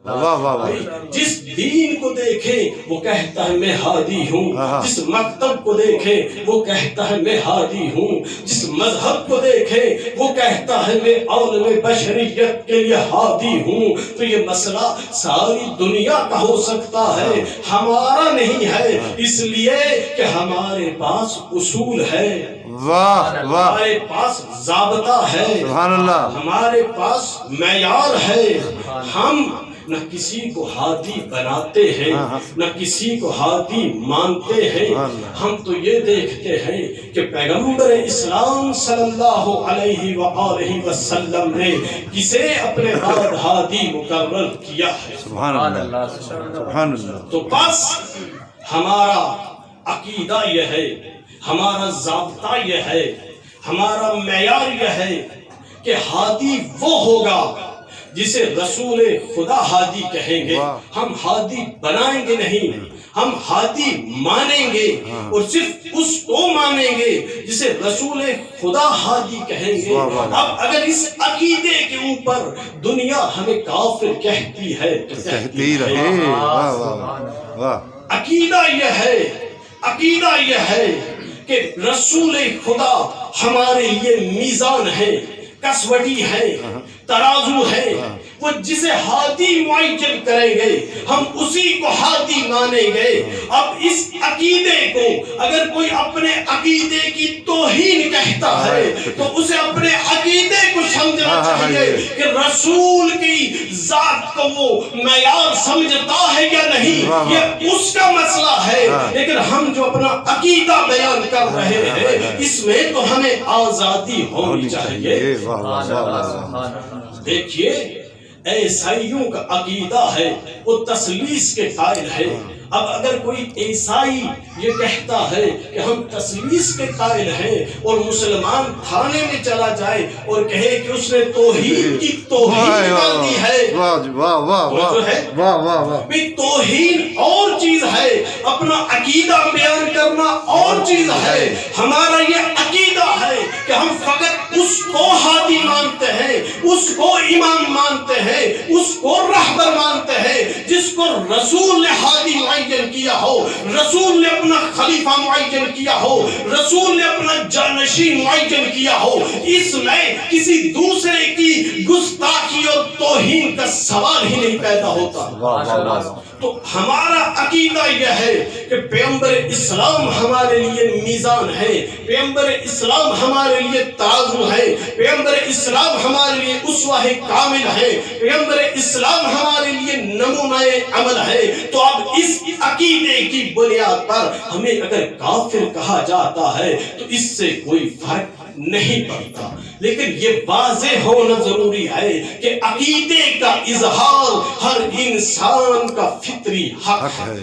واہ واہ واہ. جس دین کو دیکھے وہ کہتا ہے میں ہادی ہوں، جس مکتب کو دیکھے وہ کہتا ہے میں ہادی ہوں، جس مذہب کو دیکھے وہ کہتا ہے میں عالم بشریت کے لیے ہادی ہوں. تو یہ مسئلہ ساری دنیا کا ہو سکتا ہے، ہمارا نہیں ہے، اس لیے کہ ہمارے پاس اصول ہے، واہ واہ. ہمارے پاس ضابطہ ہے، سبحان اللہ. ہمارے پاس معیار ہے. ہم نہ کسی کو ہادی بناتے ہیں، نہ کسی کو ہادی مانتے ہیں. ہم تو یہ دیکھتے ہیں کہ پیغمبر اسلام صلی اللہ علیہ وآلہ وسلم نے کسے اپنے بعد ہادی مقرر کیا ہے. سبحان اللہ. سبحان اللہ. تو بس ہمارا عقیدہ یہ ہے، ہمارا ضابطہ یہ ہے، ہمارا معیار یہ ہے کہ ہادی وہ ہوگا جسے رسول خدا ہادی کہیں گے. ہم ہادی بنائیں گے نہیں، ہم ہادی مانیں گے، اور صرف اس کو مانیں گے جسے رسول خدا ہادی کہیں گے. اب اگر اس عقیدے کے اوپر دنیا ہمیں کافر کہتی ہے تو کہتی رہے. واہ واہ واہ. عقیدہ یہ ہے، عقیدہ یہ ہے کہ رسول خدا ہمارے لیے میزان ہے، کسوٹی ہے، ترازو ہے. وہ جسے ہادی معین کریں گے ہم اسی کو ہادی مانیں گے. اب اس عقیدے کو اگر کوئی اپنے عقیدے کی توہین کہتا ہے تو اسے اپنے عقیدے کو سمجھنا چاہیے کہ رسول کی ذات کو وہ معیار سمجھتا ہے یا نہیں، یہ اس کا مسئلہ ہے. لیکن ہم جو اپنا عقیدہ بیان کر رہے ہیں اس میں تو ہمیں آزادی ہونی چاہیے. دیکھیے عیسائیوں کا عقیدہ ہے وہ تثلیث کے قائل ہے. اب اگر کوئی عیسائی یہ کہتا ہے کہ ہم تثلیث کے قائل ہیں اور مسلمان تھانے میں چلا جائے اور کہے کہ اس نے توحید کی توہین نکال دی ہے، واہ واہ واہ واہ واہ واہ. توہین اور چیز ہے، اپنا عقیدہ بیان کرنا اور چیز ہے. ہمارا یہ عقیدہ ہے کہ ہم فقط اس کو ہادی مانتے ہیں، اس کو امام مانتے ہیں، اس کو رہبر مانتے ہیں جس کو رسول نے ہادی معین کیا ہو، رسول نے اپنا خلیفہ معین کیا ہو، رسول نے اپنا جانشین معین کیا ہو. اس میں کسی دوسرے کی گستاخی اور توہین کا سوال ہی نہیں پیدا ہوتا. تو ہمارا عقیدہ یہ ہے کہ پیغمبر اسلام ہمارے لیے میزان ہے، پیغمبر اسلام ہمارے لیے ترازو ہے، پیغمبر اسلام ہمارے لیے اسوہ کامل ہے، پیغمبر اسلام ہمارے لیے نمونہ عمل ہے. تو اب اس عقیدے کی بنیاد پر ہمیں اگر کافر کہا جاتا ہے تو اس سے کوئی فرق نہیں پڑتا. لیکن یہ واضح ہونا ضروری ہے کہ عقیدے کا اظہار ہر انسان کا فطری حق ہے.